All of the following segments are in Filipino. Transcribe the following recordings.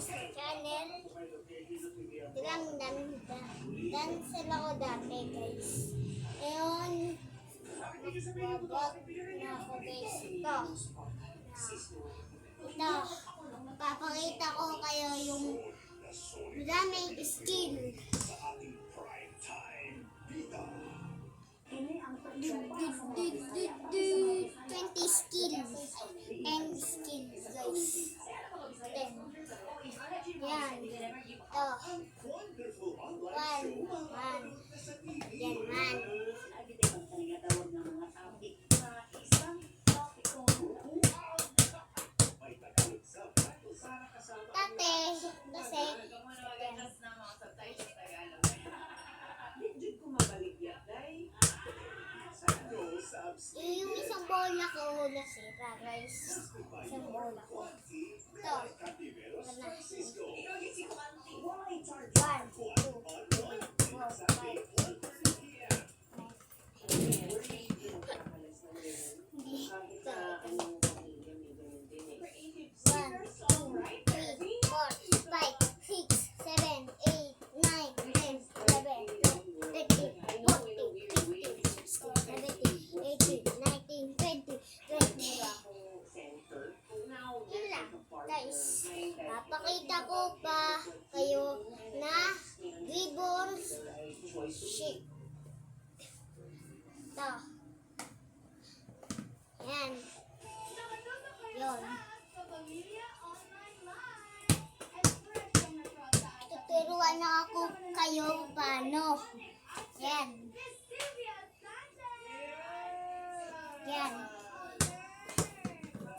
sa channel. Dancel ako dati guys. Ngayon, mag-vlog na ako guys. Ito, papakita ko kayo yung daming skill. 20 skills. 10 skills guys. 10. Yan. Ito. 1. Yan man. Yung isang bola ko nasira guys. Isang bola ko. Ito. One, two, three, four, five, six. Guys, papakita ko pa kayo na ribbon shape. Ito. Yan. Yun. Tuturuan na ako kayo paano. Yan. Yan.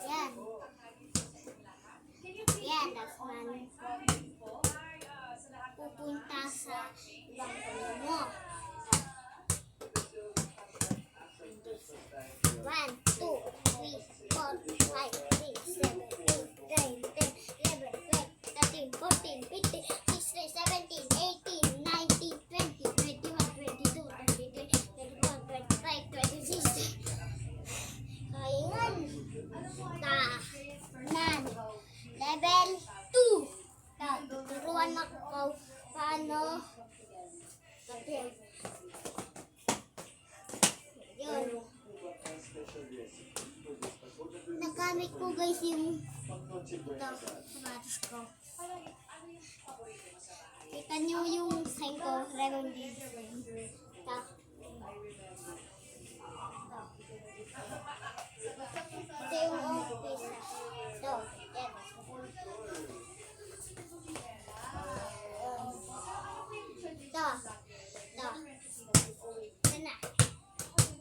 Yan. Yan, that's man. Pupunta sa ibang puno mo. 1, 2, 3, 4, 5, 6, 7, 8, 9, 10, 11, 12, 13, 14, 15, 16, 17, 18, 19, 20, 21, 22, 23, 24, 25, 26. Ayan. Tahanan. Level 2. Tuturuan ako paano. Okay. Yun. Nagamit ko guys yung sapatos ko. Kita nyo yung sign ko, Raymond James. Ito. Ito yung office. Ito. Yan. Sana.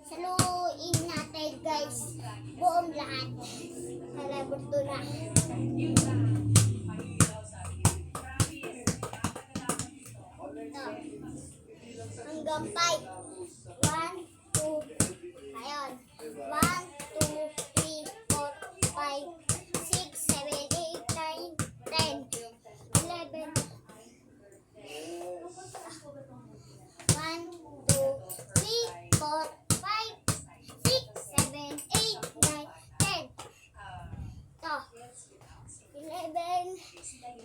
Saluin natin guys. Buong lahat. Kalabot to na. Hanggang 5. 1, 2. Ayun. 1, 2, 3, 4, 5, 6, 7, 8, 9, 10, 11. 1, 2, 3, 4, 5, 6, 7, 8, 9, 10. Ito. 11, 12,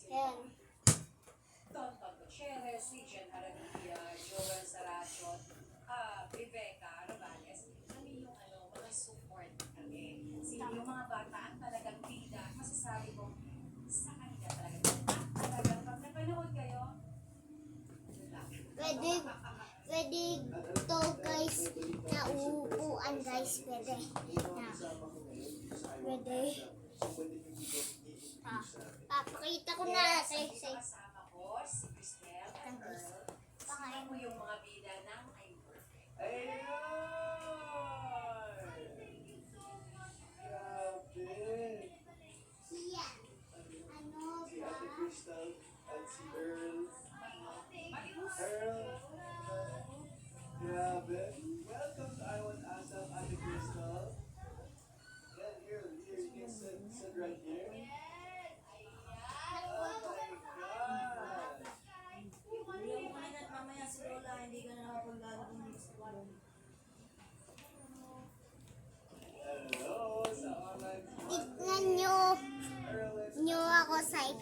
10. Tonton Gutierrez, Lijan Aradia, Joel Saracho, Rebecca Ravales, kami yung mga support kami. Sino yung mga bata ang talagang bida, masasabi ko sa kanila talagang pag napanood kayo, Pwede to guys, na uupuan guys, pwede. Pwede. Papakita ko na sa kasama ko si Cristel at Earl. Sino mo yung mga bida ng I'm Perfect? Ayun! Grabe! siya. Ano Si ba? Ate Crystal at si Earl. Earl! Grabe! Welcome to Iwan Asam, Ate Crystal. Yan, here, you can sit right here. Oh my God! Mamaya si Lola, hindi ka na nakapaglalaro ng school.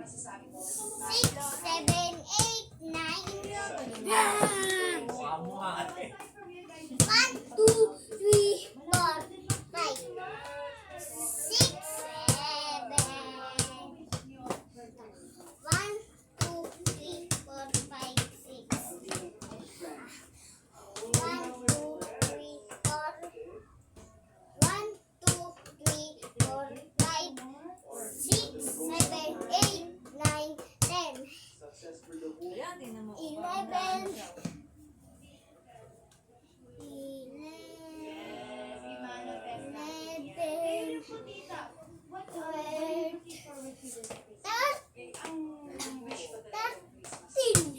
masasabi mo? 6, 7, 8, 9. Mukha mo nga ate. 1, 2, 3, 4, 5, 6, 7. 1, 2, 3, 4, 5, 6. 1, 2, 3, 4. 1, 2, 3, 4, 5, 6, 7, 8, 9, 10. Success for the movie. Ayan, tingnan mo. 11. Yes, i-manifest na. 11. Po, tita. What's the 12. recipe for which you did this? Eh, ang wish ko talaga ng Christmas, 13.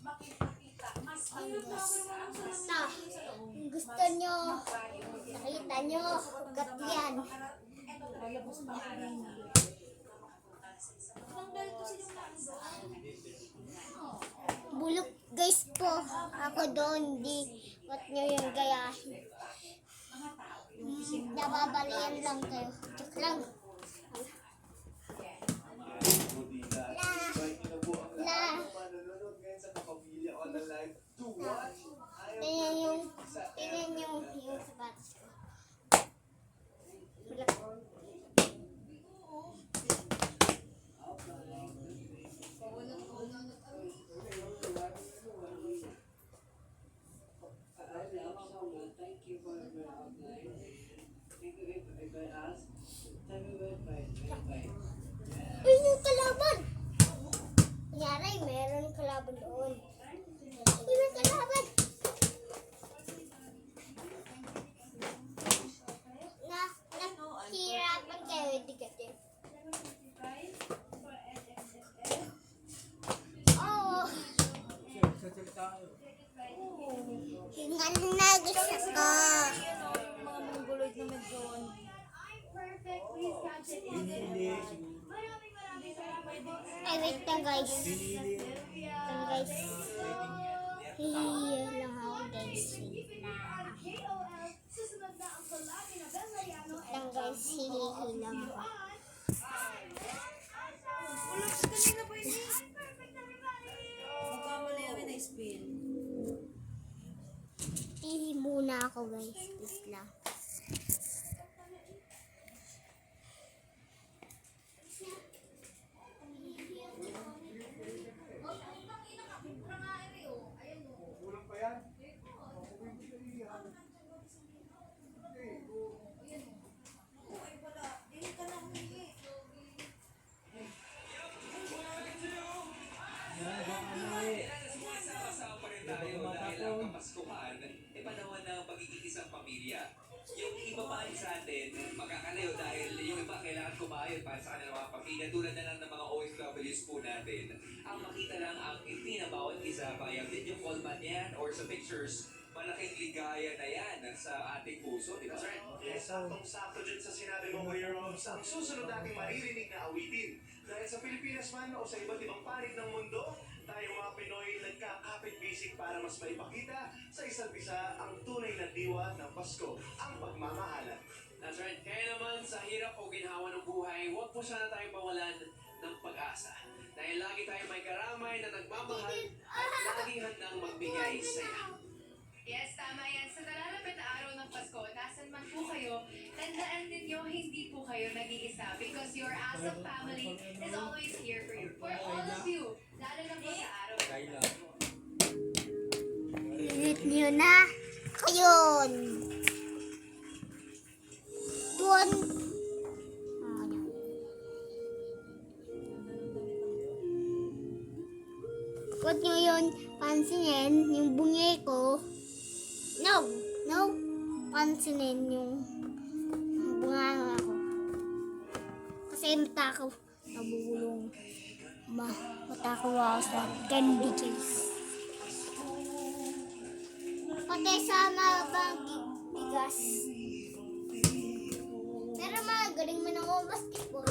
makita mas maluwas ang mas Basta, kung gusto nyo, nakita nyo, ugat yan. Ito talaga mas pangarap na makapunta sa isang Tanggal ko silang Bulok guys po, ako doon, di, what nyo yung gayahin. Nababalian lang kayo. Joke lang. Budita. Invite niyo na po ang lahat ng mga nanonood ngayon sa Kapamilya on the live to watch. Tingnan yung sapatos ko. Wala. Uy, yung kalaban! Kunyari, meron kalaban doon. Uy, may kalaban! Nahihirapan kayo, hindi kasi. Oo. Salita kayo. Hingan na gusto ko. mga mongoloid na medyo perfect. Please catch it. Pinili siguro. Maraming salamat. Ay, wait lang guys. Pinili. Lang guys. Hihiya lang ako guys. KOL, susunod na ang collab ni Abel Mariano Lang guys, hihihi lang ako. Ulang sa kanina pa yun. Perfect everybody! Magkamali kami na spin. Hihi muna ako guys. Please lang. Kulang pa yan? Yan, ano eh. Sama-sama pa rin tayo dahil ang Kapaskuhan, panahon ng pagiging isang pamilya. Yung iba pa rin sa atin, magkakalayo dahil yung iba kailangan kumayod para sa kanilang mga pamilya. Tulad na lang ng mga OFWs po natin. Ang makita lang ang ngiti na bawat isa via video call man yan or sa pictures, malaking ligaya na yan sa ating puso, di ba, sir? Yes, saktong-sakto dyan sa sinabi mo, Kuya Roms. Ang susunod nating maririnig na awitin. Dahil sa Pilipinas man o sa iba't ibang panig ng mundo, tayong mga Pinoy nagkakapit-bisig para mas maipakita sa isa't isa ang tunay na diwa ng Pasko, ang pagmamahalan. That's right. Kaya naman sa hirap o ginhawa ng buhay, huwag po sana tayong pawalan ng pag-asa. Dahil lagi tayong may karamay na nagmamahal at laging handang magbigay saya. Yes, tama yan. Sa nalalapit na araw ng Pasko, nasan man po kayo, tandaan ninyo, hindi po kayo nag-iisa because your Asam family is always here for you. For all of you, lalo na po sa araw ng Kayla. Pasko. Ulit niyo na. Ayun. Tuwan. Huwag niyo yun pansinin, yung bungi ko. No. Pansinin yung bunga ko. Kasi matakaw. Nabulong. Matakaw ako sa candy case. Pati sa mabang bigas. Pero magaling mo ng basketball.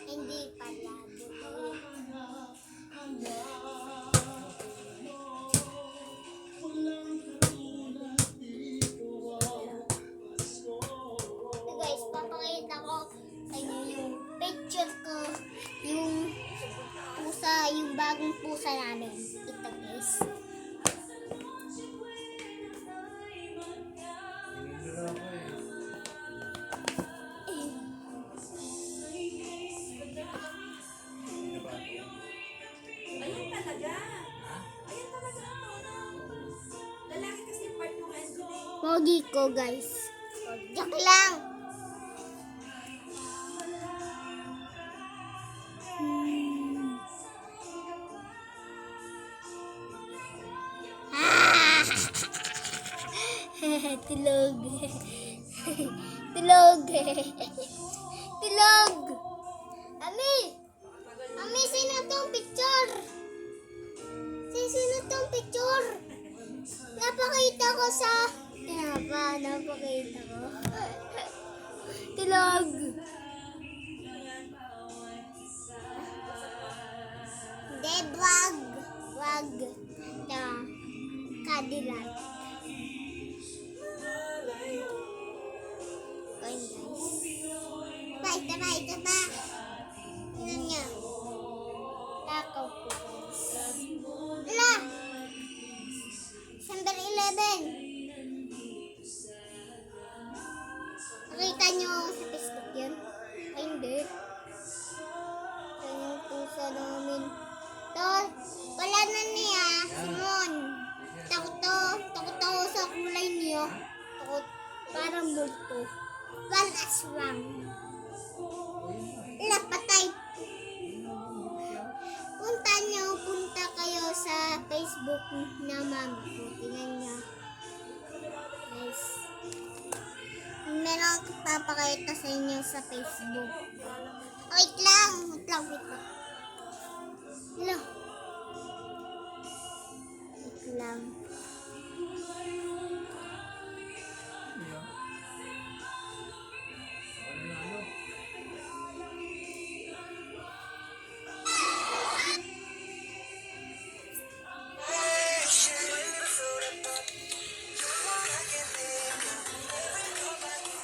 Hindi pala. Ito guys, papakita ko sa inyo yung picture ko. Yung pusa, yung bagong pusa namin. Ito guys. Nilala ko eh. Diba? Ayun talaga. Ayun talaga ang tono. Lalaki kasi yung part mo kaya today. Pogi ko guys. Joke lang. Ah! Tulog. Tulog. Tulog. Ami. Ami, sino tong picture? Sino tong picture? Napakita ko sa... Napakita ko. Tulog. Hindi, wag. Wag. Ito. Cadillac. Coin guys. Ito ba? Tignan niyo. Takaw po guys. Wala. December 11. Nakita niyo sa Facebook yun? Ay, hindi. Ito yung pusa namin. Ito, wala na niya. Simon. Takot ako sa kulay niyo. Takot. Parang multo. Well, aswang. Wala, patay. Punta kayo sa Facebook na mami ko. Tingnan niyo. Guys. Meron akong papakita sa inyo sa Facebook. Wait lang. Hello. Wait lang. Iya. Ano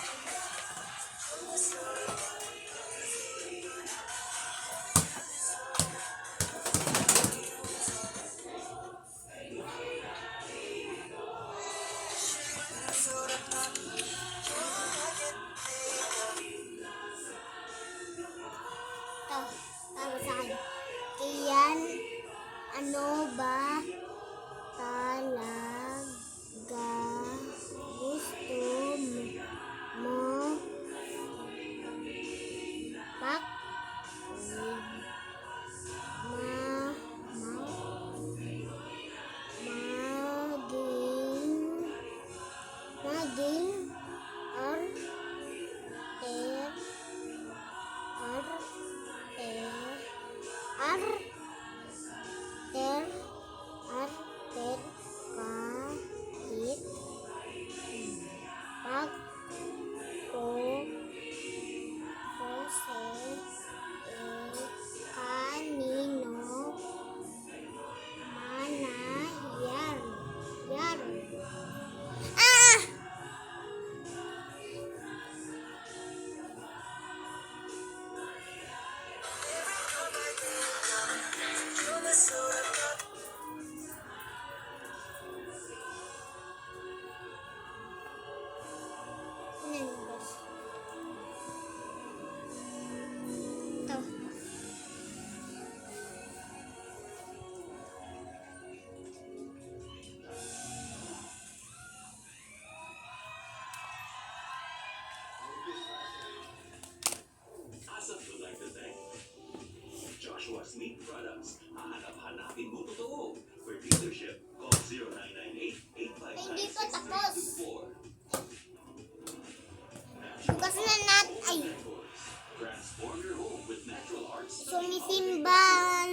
na ano? Tapos sa akin. Iyan, ano ba talaga gusto mo pak maging arter ka Classmate Products. Hahanap-hanapin mo totoo. For dealership, call 0998-855-6224. Hindi pa tapos. Bukas na ay, Transform your home with natural arts. sumisimba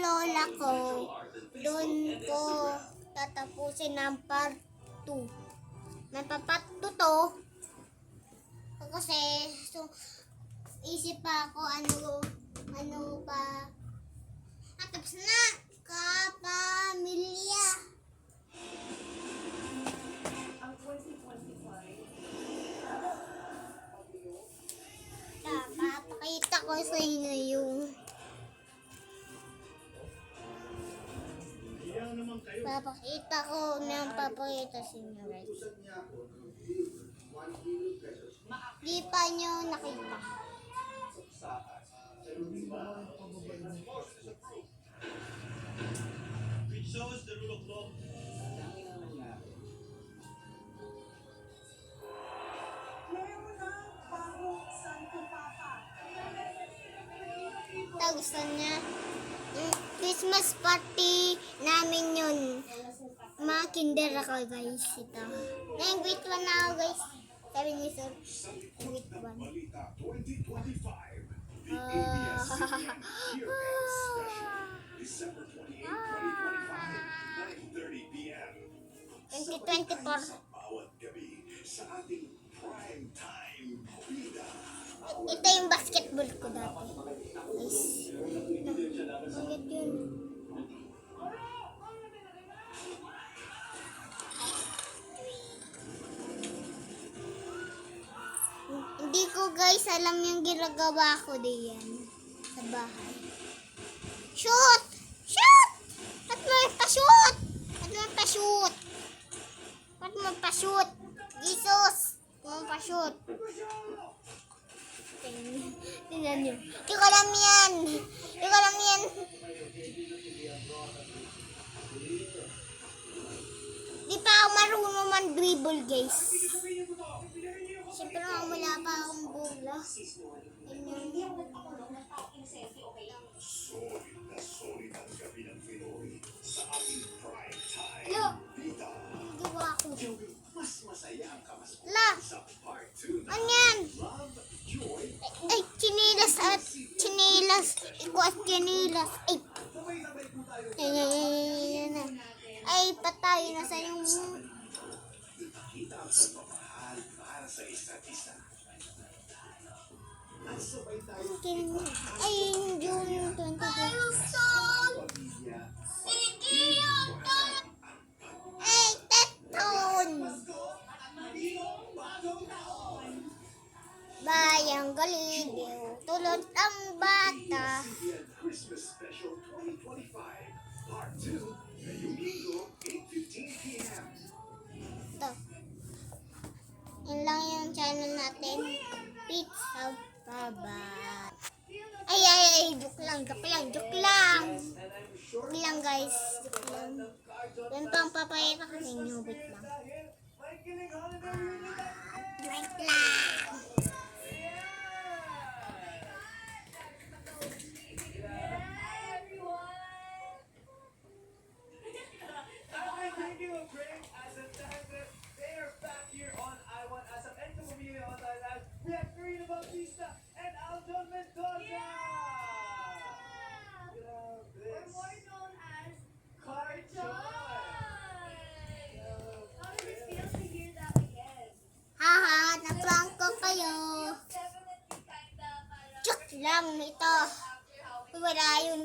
lola ko. Doon ko tatapusin ng part 2. May part 2 to. Kasi, isip pa ako ano pa. Tapos na, kapamilya. Ang 2025, Papakita ko sa inyo yung papakita sa inyo guys. Di pa nyo nakita. Which shows the rule of law. play mo na, bago, Santo Papa. Gusto niya. Yung Christmas party namin yun. Mga kinder ako guys. Ito. Ngayon grade 1 na ako guys. Sabi niya sir. Grade 1. Balita 2025. The Ah. ABS-CBN Year-End Special. December 28, 2025. 9:30 p.m. 2024. Sa bawat gabi sa ating prime time. Bida. Ito yung basketball ko dati. Guys. Ulit yun. Hindi ko guys alam yung ginagawa ko diyan sa bahay. Shoot! Shoot! Ba't mo pa-shoot? Ba't mo pa-shoot? Ba't mo pa-shoot? Jesus! Ba't mo pa-shoot? Tingnan nyo. Di ko alam yan. Di ko alam yan. Di pa ako marunong man-dribble guys. Siyempre nga wala pa akong bola. Hindi ako nagpakulong ng taking selfie, okay? Solid na solid ang gabi ng Pinoy sa ating prime time. Lo! Bida. Gawa ko. Mas masaya ang kamaskuhan La! sa part 2 na Ano yan? Love, Joy, Ay, chinilas at chinilas. Iko at chinilas. Ay, sabay-sabay po tayo ay, patay na sa yung... kita ang pagmamahal para sa isa't isa. At sabay tayo Ay, June 20. pamilya. Ay, taton! Bayang Galileo, tulad ang bata. ABS-CBN Christmas Special 2025 Part 2 ngayong linggo 8:15 p.m. Ito. Yun lang yung channel natin. Pizza Baba. Ay, joke lang. Joke lang guys. Joke lang. Yan pa ang papayata ko sa inyo. Wait lang. Wait lang. Taking a break as a time that they are back here on I Want Asap and Tumumili on our live. We have Karina Bautista and Aljon Mendoza. Grabe. More known as Carjoy. How does it feel to hear that again? Haha, na-prank ko kayo. Definitely kinda parang Joke lang ito. after how we Wala yun.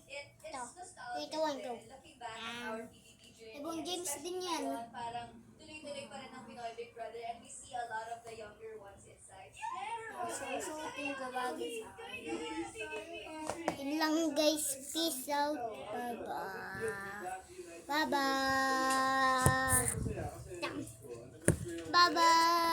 it's Ito. nostalgic. Ito, one go. Looking back at our PBB journey. Ibang and James especially din yan. ngayon, parang tuloy-tuloy pa rin ang Pinoy Big Brother and we see a lot of the younger ones inside. Susuotin ko bagay sa akin. Yun lang guys. Peace out. Bye-bye. Bye-bye. Bye-bye.